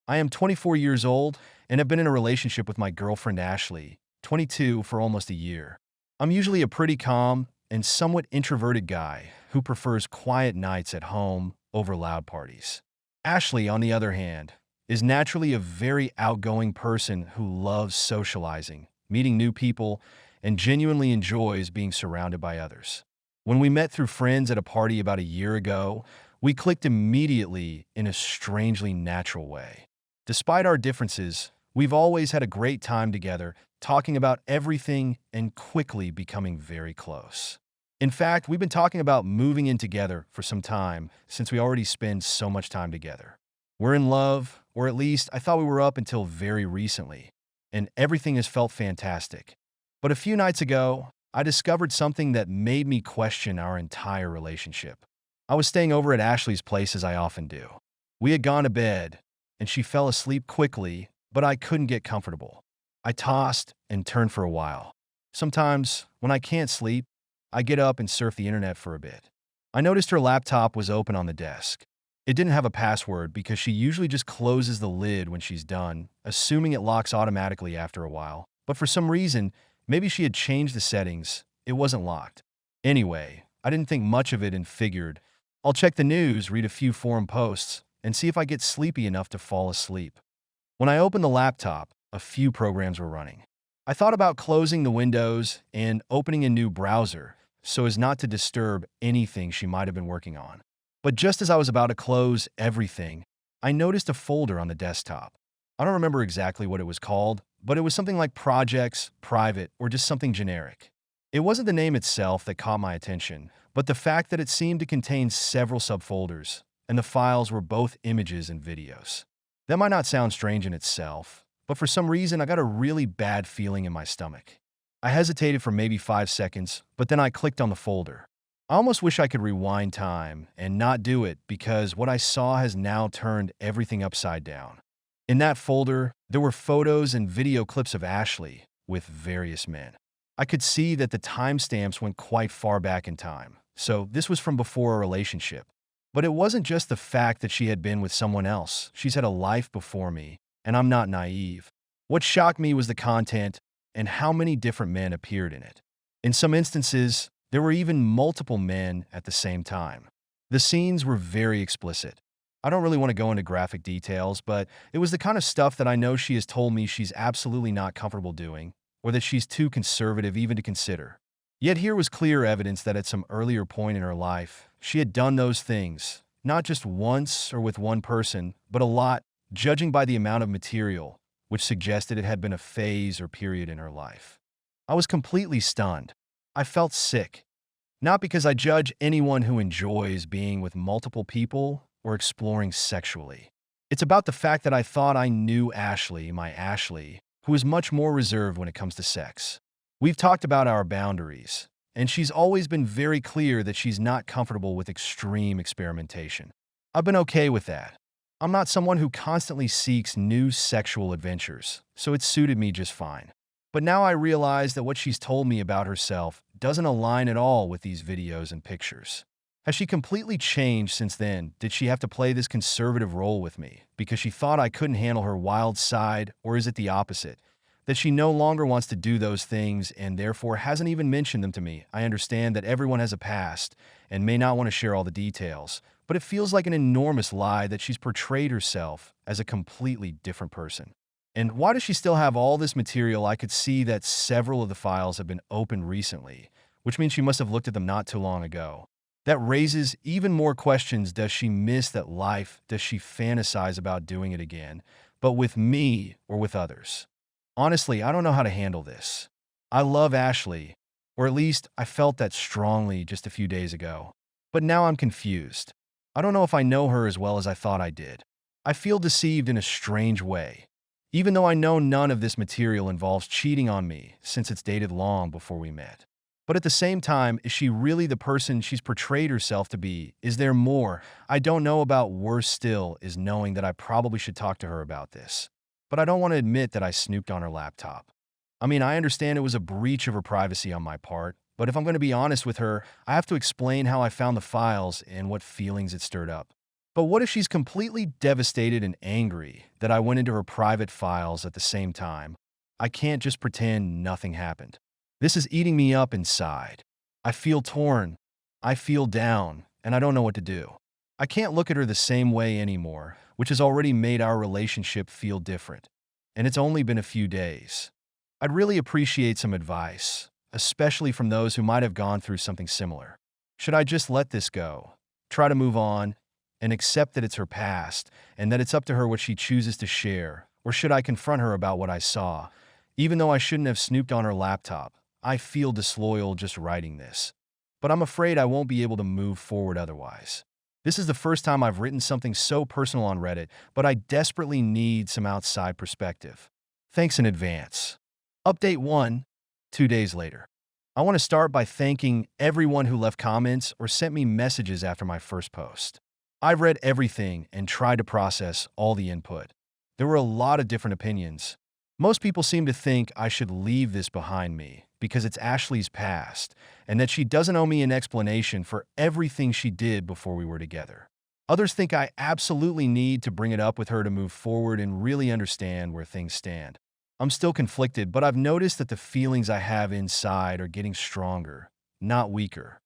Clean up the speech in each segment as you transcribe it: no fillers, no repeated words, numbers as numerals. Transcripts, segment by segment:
I am 24 years old and have been in a relationship with my girlfriend Ashley, 22, for almost a year. I'm usually a pretty calm and somewhat introverted guy who prefers quiet nights at home over loud parties. Ashley, on the other hand, is naturally a very outgoing person who loves socializing, meeting new people, and genuinely enjoys being surrounded by others. When we met through friends at a party about a year ago, we clicked immediately in a strangely natural way. Despite our differences, we've always had a great time together, talking about everything and quickly becoming very close. In fact, we've been talking about moving in together for some time since we already spend so much time together. We're in love, or at least I thought we were up until very recently, and everything has felt fantastic. But a few nights ago, I discovered something that made me question our entire relationship. I was staying over at Ashley's place as I often do. We had gone to bed, and she fell asleep quickly, but I couldn't get comfortable. I tossed and turned for a while. Sometimes, when I can't sleep, I get up and surf the internet for a bit. I noticed her laptop was open on the desk. It didn't have a password because she usually just closes the lid when she's done, assuming it locks automatically after a while. But for some reason, maybe she had changed the settings. It wasn't locked. Anyway, I didn't think much of it and figured, I'll check the news, read a few forum posts, and see if I get sleepy enough to fall asleep. When I opened the laptop, a few programs were running. I thought about closing the windows and opening a new browser so as not to disturb anything she might have been working on. But just as I was about to close everything, I noticed a folder on the desktop. I don't remember exactly what it was called, but it was something like projects, private, or just something generic. It wasn't the name itself that caught my attention, but the fact that it seemed to contain several subfolders, and the files were both images and videos. That might not sound strange in itself, but for some reason I got a really bad feeling in my stomach. I hesitated for maybe 5 seconds, but then I clicked on the folder. I almost wish I could rewind time and not do it because what I saw has now turned everything upside down. In that folder, there were photos and video clips of Ashley with various men. I could see that the timestamps went quite far back in time, so this was from before a relationship. But it wasn't just the fact that she had been with someone else. She's had a life before me, and I'm not naive. What shocked me was the content and how many different men appeared in it. In some instances, there were even multiple men at the same time. The scenes were very explicit. I don't really want to go into graphic details, but it was the kind of stuff that I know she has told me she's absolutely not comfortable doing, or that she's too conservative even to consider. Yet here was clear evidence that at some earlier point in her life, she had done those things, not just once or with one person, but a lot, judging by the amount of material, which suggested it had been a phase or period in her life. I was completely stunned. I felt sick. Not because I judge anyone who enjoys being with multiple people or exploring sexually. It's about the fact that I thought I knew Ashley, my Ashley, who is much more reserved when it comes to sex. We've talked about our boundaries, and she's always been very clear that she's not comfortable with extreme experimentation. I've been okay with that. I'm not someone who constantly seeks new sexual adventures, so it suited me just fine. But now I realize that what she's told me about herself doesn't align at all with these videos and pictures. Has she completely changed since then? Did she have to play this conservative role with me because she thought I couldn't handle her wild side, or is it the opposite? That she no longer wants to do those things and therefore hasn't even mentioned them to me? I understand that everyone has a past and may not want to share all the details, but it feels like an enormous lie that she's portrayed herself as a completely different person. And why does she still have all this material? I could see that several of the files have been opened recently, which means she must have looked at them not too long ago. That raises even more questions. Does she miss that life? Does she fantasize about doing it again, but with me or with others? Honestly, I don't know how to handle this. I love Ashley, or at least I felt that strongly just a few days ago. But now I'm confused. I don't know if I know her as well as I thought I did. I feel deceived in a strange way. Even though I know none of this material involves cheating on me, since it's dated long before we met. But at the same time, is she really the person she's portrayed herself to be? Is there more I don't know about? Worse still is knowing that I probably should talk to her about this. But I don't want to admit that I snooped on her laptop. I mean, I understand it was a breach of her privacy on my part, but if I'm going to be honest with her, I have to explain how I found the files and what feelings it stirred up. But what if she's completely devastated and angry that I went into her private files at the same time? I can't just pretend nothing happened. This is eating me up inside. I feel torn. I feel down, and I don't know what to do. I can't look at her the same way anymore, which has already made our relationship feel different. And it's only been a few days. I'd really appreciate some advice, especially from those who might have gone through something similar. Should I just let this go, try to move on, and accept that it's her past and that it's up to her what she chooses to share? Or should I confront her about what I saw? Even though I shouldn't have snooped on her laptop, I feel disloyal just writing this. But I'm afraid I won't be able to move forward otherwise. This is the first time I've written something so personal on Reddit, but I desperately need some outside perspective. Thanks in advance. Update 1, 2 days later. I want to start by thanking everyone who left comments or sent me messages after my first post. I've read everything and tried to process all the input. There were a lot of different opinions. Most people seem to think I should leave this behind me because it's Ashley's past and that she doesn't owe me an explanation for everything she did before we were together. Others think I absolutely need to bring it up with her to move forward and really understand where things stand. I'm still conflicted, but I've noticed that the feelings I have inside are getting stronger, not weaker.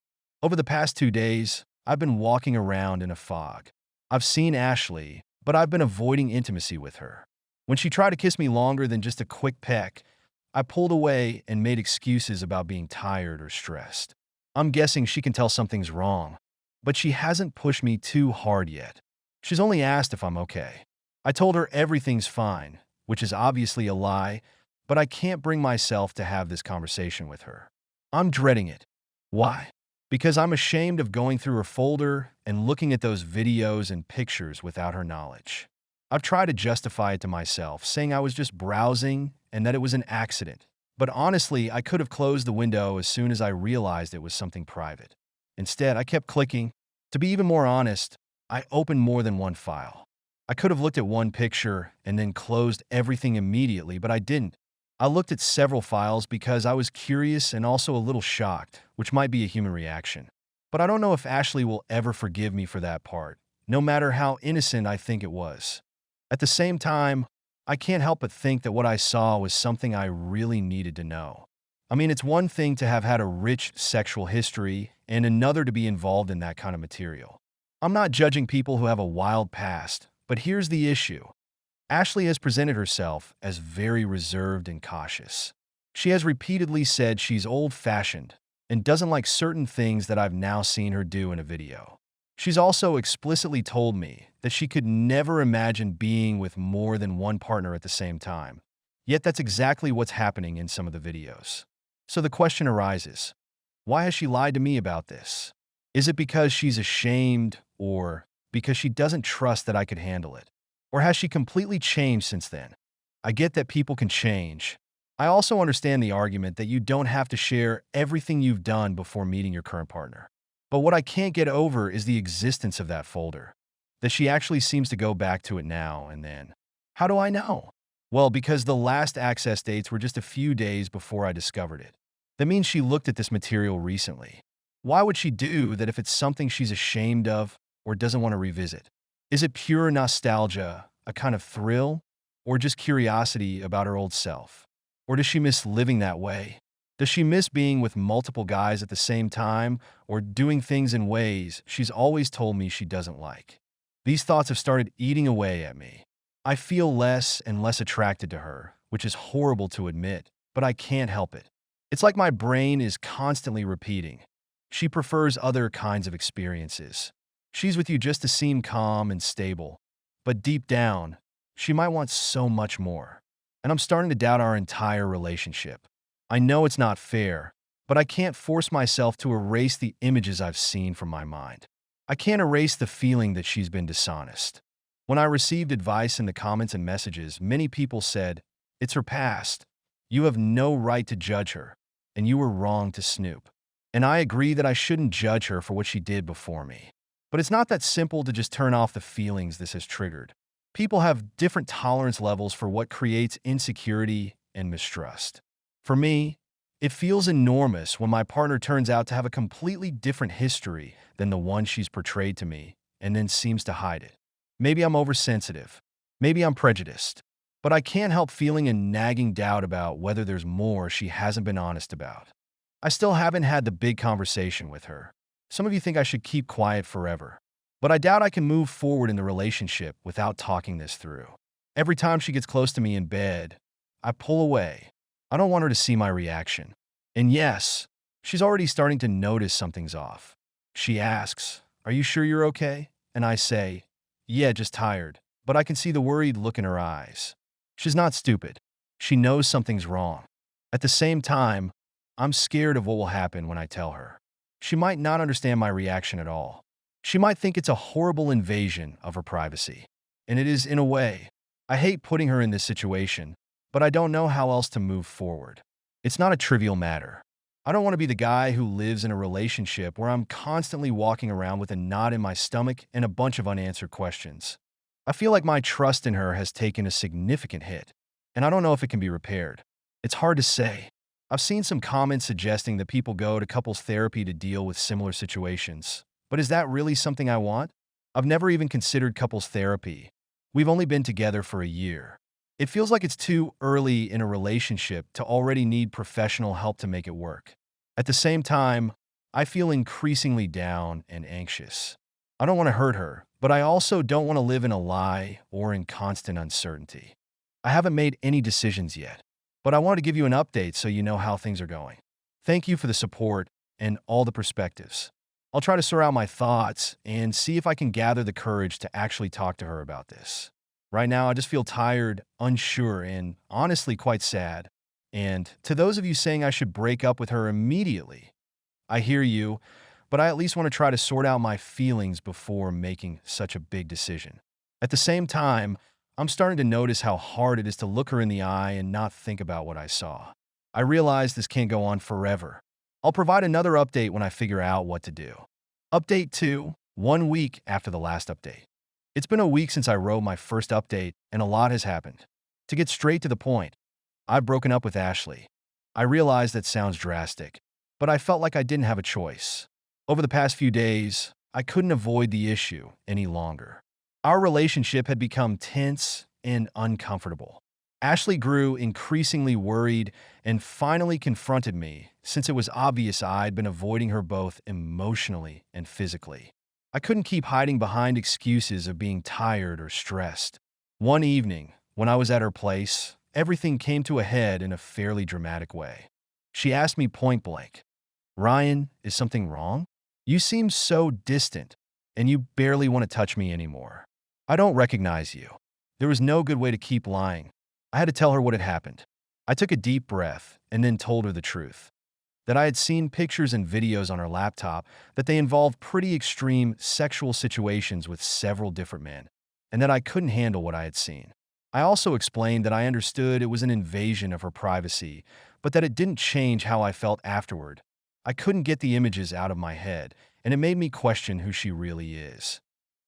Over the past 2 days, I've been walking around in a fog. I've seen Ashley, but I've been avoiding intimacy with her. When she tried to kiss me longer than just a quick peck, I pulled away and made excuses about being tired or stressed. I'm guessing she can tell something's wrong, but she hasn't pushed me too hard yet. She's only asked if I'm okay. I told her everything's fine, which is obviously a lie, but I can't bring myself to have this conversation with her. I'm dreading it. Why? Because I'm ashamed of going through her folder and looking at those videos and pictures without her knowledge. I've tried to justify it to myself, saying I was just browsing and that it was an accident. But honestly, I could have closed the window as soon as I realized it was something private. Instead, I kept clicking. To be even more honest, I opened more than one file. I could have looked at one picture and then closed everything immediately, but I didn't. I looked at several files because I was curious and also a little shocked, which might be a human reaction. But I don't know if Ashley will ever forgive me for that part, no matter how innocent I think it was. At the same time, I can't help but think that what I saw was something I really needed to know. I mean, it's one thing to have had a rich sexual history and another to be involved in that kind of material. I'm not judging people who have a wild past, but here's the issue. Ashley has presented herself as very reserved and cautious. She has repeatedly said she's old-fashioned and doesn't like certain things that I've now seen her do in a video. She's also explicitly told me that she could never imagine being with more than one partner at the same time. Yet that's exactly what's happening in some of the videos. So the question arises, why has she lied to me about this? Is it because she's ashamed or because she doesn't trust that I could handle it? Or has she completely changed since then? I get that people can change. I also understand the argument that you don't have to share everything you've done before meeting your current partner. But what I can't get over is the existence of that folder, that she actually seems to go back to it now and then. How do I know? Well, because the last access dates were just a few days before I discovered it. That means she looked at this material recently. Why would she do that if it's something she's ashamed of or doesn't want to revisit? Is it pure nostalgia, a kind of thrill, or just curiosity about her old self? Or does she miss living that way? Does she miss being with multiple guys at the same time or doing things in ways she's always told me she doesn't like? These thoughts have started eating away at me. I feel less and less attracted to her, which is horrible to admit, but I can't help it. It's like my brain is constantly repeating. She prefers other kinds of experiences. She's with you just to seem calm and stable. But deep down, she might want so much more. And I'm starting to doubt our entire relationship. I know it's not fair, but I can't force myself to erase the images I've seen from my mind. I can't erase the feeling that she's been dishonest. When I received advice in the comments and messages, many people said, "It's her past. You have no right to judge her, and you were wrong to snoop." And I agree that I shouldn't judge her for what she did before me. But it's not that simple to just turn off the feelings this has triggered. People have different tolerance levels for what creates insecurity and mistrust. For me, it feels enormous when my partner turns out to have a completely different history than the one she's portrayed to me, and then seems to hide it. Maybe I'm oversensitive. Maybe I'm prejudiced. But I can't help feeling a nagging doubt about whether there's more she hasn't been honest about. I still haven't had the big conversation with her. Some of you think I should keep quiet forever. But I doubt I can move forward in the relationship without talking this through. Every time she gets close to me in bed, I pull away. I don't want her to see my reaction. And yes, she's already starting to notice something's off. She asks, "Are you sure you're okay?" And I say, "Yeah, just tired." But I can see the worried look in her eyes. She's not stupid. She knows something's wrong. At the same time, I'm scared of what will happen when I tell her. She might not understand my reaction at all. She might think it's a horrible invasion of her privacy. And it is in a way. I hate putting her in this situation, but I don't know how else to move forward. It's not a trivial matter. I don't want to be the guy who lives in a relationship where I'm constantly walking around with a knot in my stomach and a bunch of unanswered questions. I feel like my trust in her has taken a significant hit, and I don't know if it can be repaired. It's hard to say. I've seen some comments suggesting that people go to couples therapy to deal with similar situations. But is that really something I want? I've never even considered couples therapy. We've only been together for a year. It feels like it's too early in a relationship to already need professional help to make it work. At the same time, I feel increasingly down and anxious. I don't want to hurt her, but I also don't want to live in a lie or in constant uncertainty. I haven't made any decisions yet, but I wanted to give you an update so you know how things are going. Thank you for the support and all the perspectives. I'll try to sort out my thoughts and see if I can gather the courage to actually talk to her about this. Right now, I just feel tired, unsure, and honestly quite sad. And to those of you saying I should break up with her immediately, I hear you, but I at least want to try to sort out my feelings before making such a big decision. At the same time, I'm starting to notice how hard it is to look her in the eye and not think about what I saw. I realize this can't go on forever. I'll provide another update when I figure out what to do. Update 2, 1 week after the last update. It's been a week since I wrote my first update, and a lot has happened. To get straight to the point, I've broken up with Ashley. I realize that sounds drastic, but I felt like I didn't have a choice. Over the past few days, I couldn't avoid the issue any longer. Our relationship had become tense and uncomfortable. Ashley grew increasingly worried and finally confronted me since it was obvious I'd been avoiding her both emotionally and physically. I couldn't keep hiding behind excuses of being tired or stressed. One evening, when I was at her place, everything came to a head in a fairly dramatic way. She asked me point blank, "Ryan, is something wrong? You seem so distant, and you barely want to touch me anymore. I don't recognize you." There was no good way to keep lying. I had to tell her what had happened. I took a deep breath and then told her the truth. That I had seen pictures and videos on her laptop that they involved pretty extreme sexual situations with several different men, and that I couldn't handle what I had seen. I also explained that I understood it was an invasion of her privacy, but that it didn't change how I felt afterward. I couldn't get the images out of my head, and it made me question who she really is.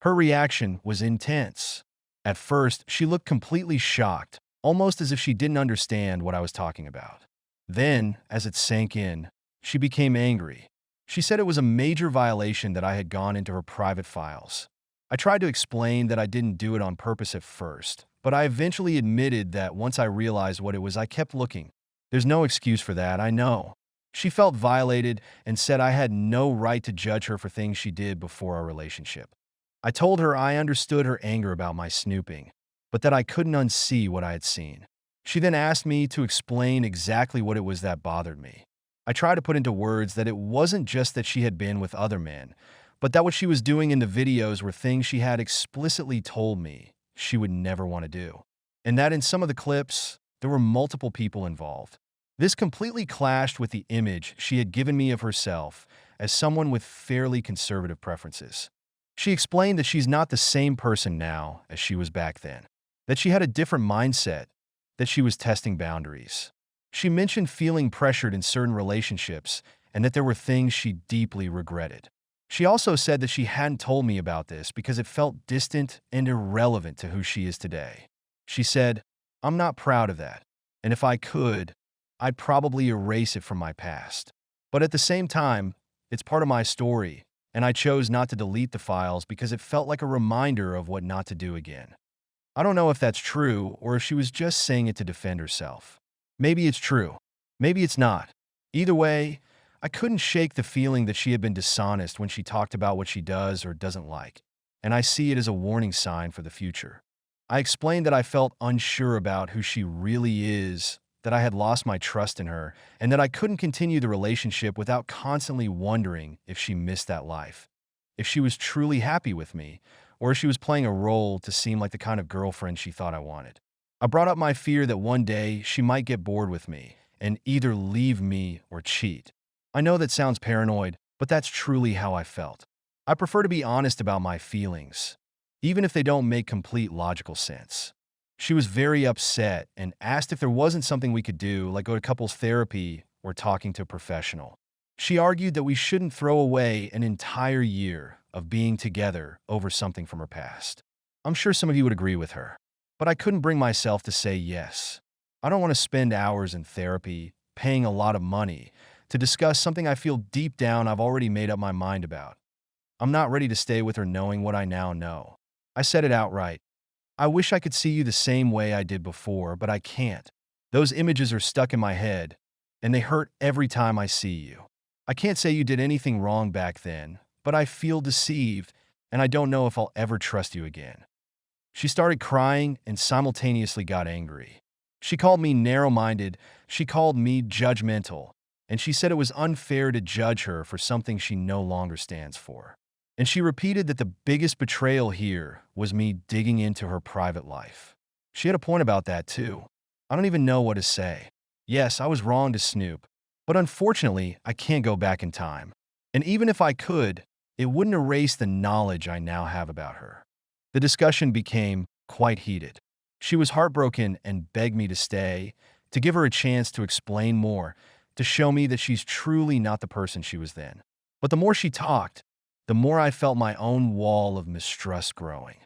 Her reaction was intense. At first, she looked completely shocked, almost as if she didn't understand what I was talking about. Then, as it sank in, she became angry. She said it was a major violation that I had gone into her private files. I tried to explain that I didn't do it on purpose at first, but I eventually admitted that once I realized what it was, I kept looking. There's no excuse for that, I know. She felt violated and said I had no right to judge her for things she did before our relationship. I told her I understood her anger about my snooping, but that I couldn't unsee what I had seen. She then asked me to explain exactly what it was that bothered me. I tried to put into words that it wasn't just that she had been with other men, but that what she was doing in the videos were things she had explicitly told me she would never want to do. And that in some of the clips, there were multiple people involved. This completely clashed with the image she had given me of herself as someone with fairly conservative preferences. She explained that she's not the same person now as she was back then, that she had a different mindset, that she was testing boundaries. She mentioned feeling pressured in certain relationships and that there were things she deeply regretted. She also said that she hadn't told me about this because it felt distant and irrelevant to who she is today. She said, "I'm not proud of that, and if I could, I'd probably erase it from my past. But at the same time, it's part of my story, and I chose not to delete the files because it felt like a reminder of what not to do again. I don't know if that's true or if she was just saying it to defend herself. Maybe it's true. Maybe it's not. Either way, I couldn't shake the feeling that she had been dishonest when she talked about what she does or doesn't like, and I see it as a warning sign for the future. I explained that I felt unsure about who she really is, that I had lost my trust in her, and that I couldn't continue the relationship without constantly wondering if she missed that life, if she was truly happy with me, or if she was playing a role to seem like the kind of girlfriend she thought I wanted. I brought up my fear that one day she might get bored with me and either leave me or cheat. I know that sounds paranoid, but that's truly how I felt. I prefer to be honest about my feelings, even if they don't make complete logical sense. She was very upset and asked if there wasn't something we could do, like go to couples therapy or talking to a professional. She argued that we shouldn't throw away an entire year of being together over something from her past. I'm sure some of you would agree with her, but I couldn't bring myself to say yes. I don't want to spend hours in therapy, paying a lot of money, to discuss something I feel deep down I've already made up my mind about. I'm not ready to stay with her knowing what I now know. I said it outright. I wish I could see you the same way I did before, but I can't. Those images are stuck in my head, and they hurt every time I see you. I can't say you did anything wrong back then, but I feel deceived, and I don't know if I'll ever trust you again. She started crying and simultaneously got angry. She called me narrow-minded, she called me judgmental, and she said it was unfair to judge her for something she no longer stands for. And she repeated that the biggest betrayal here was me digging into her private life. She had a point about that, too. I don't even know what to say. Yes, I was wrong to snoop, but unfortunately, I can't go back in time. And even if I could, it wouldn't erase the knowledge I now have about her. The discussion became quite heated. She was heartbroken and begged me to stay, to give her a chance to explain more, to show me that she's truly not the person she was then. But the more she talked, the more I felt my own wall of mistrust growing.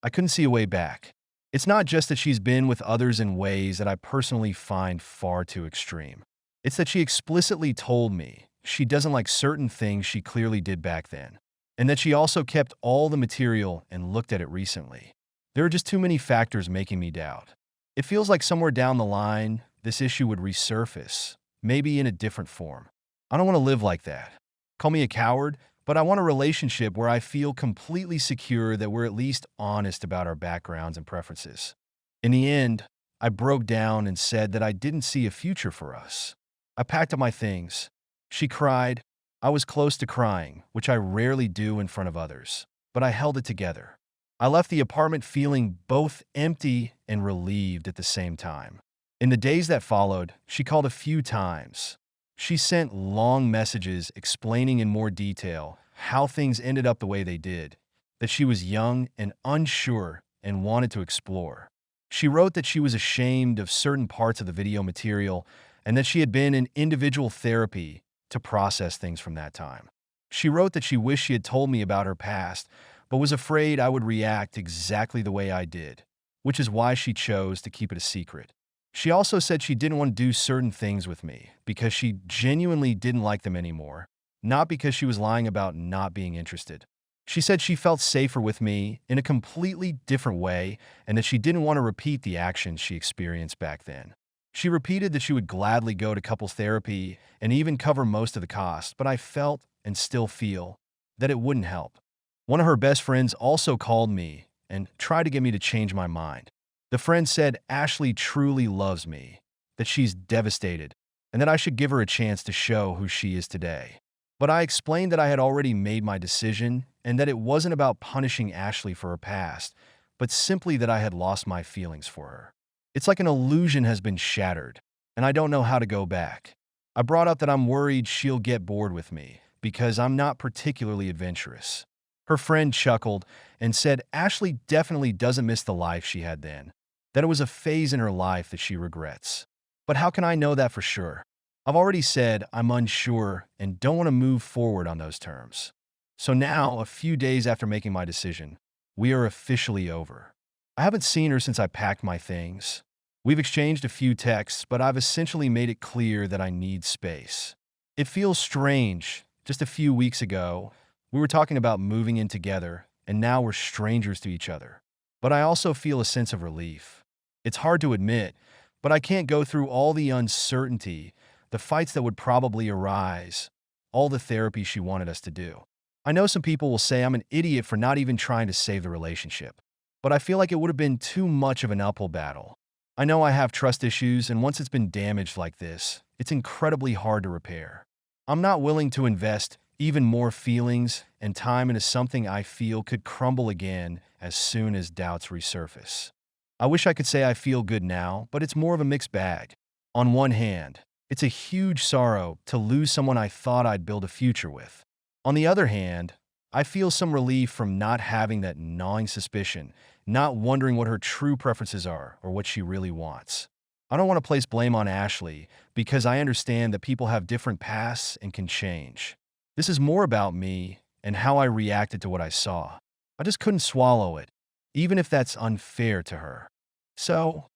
I couldn't see a way back. It's not just that she's been with others in ways that I personally find far too extreme. It's that she explicitly told me she doesn't like certain things she clearly did back then, and that she also kept all the material and looked at it recently. There are just too many factors making me doubt. It feels like somewhere down the line, this issue would resurface, maybe in a different form. I don't want to live like that. Call me a coward, but I want a relationship where I feel completely secure that we're at least honest about our backgrounds and preferences. In the end, I broke down and said that I didn't see a future for us. I packed up my things. She cried. I was close to crying, which I rarely do in front of others, but I held it together. I left the apartment feeling both empty and relieved at the same time. In the days that followed, she called a few times. She sent long messages explaining in more detail how things ended up the way they did, that she was young and unsure and wanted to explore. She wrote that she was ashamed of certain parts of the video material and that she had been in individual therapy to process things from that time. She wrote that she wished she had told me about her past, but was afraid I would react exactly the way I did, which is why she chose to keep it a secret. She also said she didn't want to do certain things with me because she genuinely didn't like them anymore, not because she was lying about not being interested. She said she felt safer with me in a completely different way and that she didn't want to repeat the actions she experienced back then. She repeated that she would gladly go to couples therapy and even cover most of the cost, but I felt and still feel that it wouldn't help. One of her best friends also called me and tried to get me to change my mind. The friend said Ashley truly loves me, that she's devastated, and that I should give her a chance to show who she is today. But I explained that I had already made my decision and that it wasn't about punishing Ashley for her past, but simply that I had lost my feelings for her. It's like an illusion has been shattered, and I don't know how to go back. I brought up that I'm worried she'll get bored with me because I'm not particularly adventurous. Her friend chuckled and said Ashley definitely doesn't miss the life she had then, that it was a phase in her life that she regrets. But how can I know that for sure? I've already said I'm unsure and don't want to move forward on those terms. So now, a few days after making my decision, we are officially over. I haven't seen her since I packed my things. We've exchanged a few texts, but I've essentially made it clear that I need space. It feels strange. Just a few weeks ago, We were talking about moving in together, and now we're strangers to each other. But I also feel a sense of relief. It's hard to admit, but I can't go through all the uncertainty, the fights that would probably arise, all the therapy she wanted us to do. I know some people will say I'm an idiot for not even trying to save the relationship, but I feel like it would have been too much of an uphill battle. I know I have trust issues, and once it's been damaged like this, it's incredibly hard to repair. I'm not willing to invest even more feelings and time into something I feel could crumble again as soon as doubts resurface. I wish I could say I feel good now, but it's more of a mixed bag. On one hand, it's a huge sorrow to lose someone I thought I'd build a future with. On the other hand, I feel some relief from not having that gnawing suspicion, not wondering what her true preferences are or what she really wants. I don't want to place blame on Ashley because I understand that people have different pasts and can change. This is more about me and how I reacted to what I saw. I just couldn't swallow it, even if that's unfair to her. So,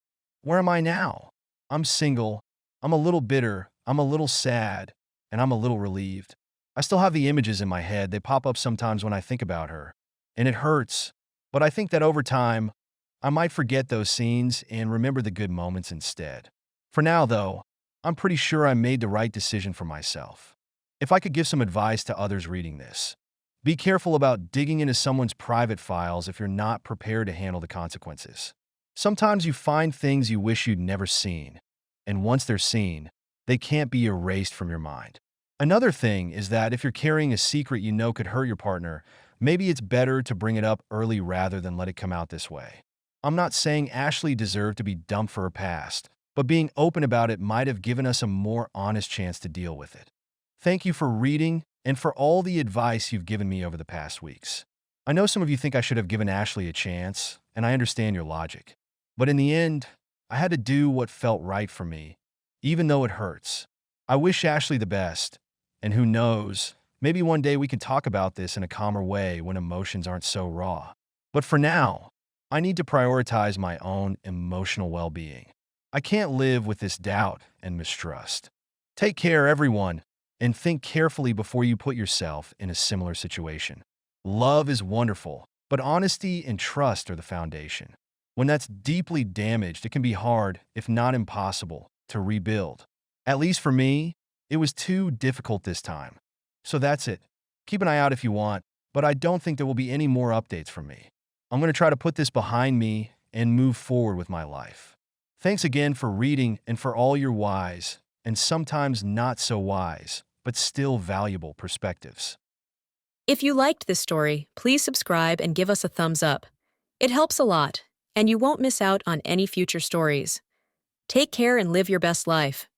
where am I now? I'm single, I'm a little bitter, I'm a little sad, and I'm a little relieved. I still have the images in my head. They pop up sometimes when I think about her. And it hurts, but I think that over time, I might forget those scenes and remember the good moments instead. For now, though, I'm pretty sure I made the right decision for myself. If I could give some advice to others reading this, be careful about digging into someone's private files if you're not prepared to handle the consequences. Sometimes you find things you wish you'd never seen, and once they're seen, they can't be erased from your mind. Another thing is that if you're carrying a secret you know could hurt your partner, maybe it's better to bring it up early rather than let it come out this way. I'm not saying Ashley deserved to be dumped for her past, but being open about it might have given us a more honest chance to deal with it. Thank you for reading and for all the advice you've given me over the past weeks. I know some of you think I should have given Ashley a chance, and I understand your logic. But in the end, I had to do what felt right for me, even though it hurts. I wish Ashley the best, and who knows, maybe one day we can talk about this in a calmer way when emotions aren't so raw. But for now, I need to prioritize my own emotional well-being. I can't live with this doubt and mistrust. Take care, everyone, and think carefully before you put yourself in a similar situation. Love is wonderful, but honesty and trust are the foundation. When that's deeply damaged, it can be hard, if not impossible, to rebuild. At least for me, it was too difficult this time. So that's it. Keep an eye out if you want, but I don't think there will be any more updates from me. I'm going to try to put this behind me and move forward with my life. Thanks again for reading and for all your wise, and sometimes not so wise, but still valuable perspectives. If you liked this story, please subscribe and give us a thumbs up. It helps a lot, and you won't miss out on any future stories. Take care and live your best life.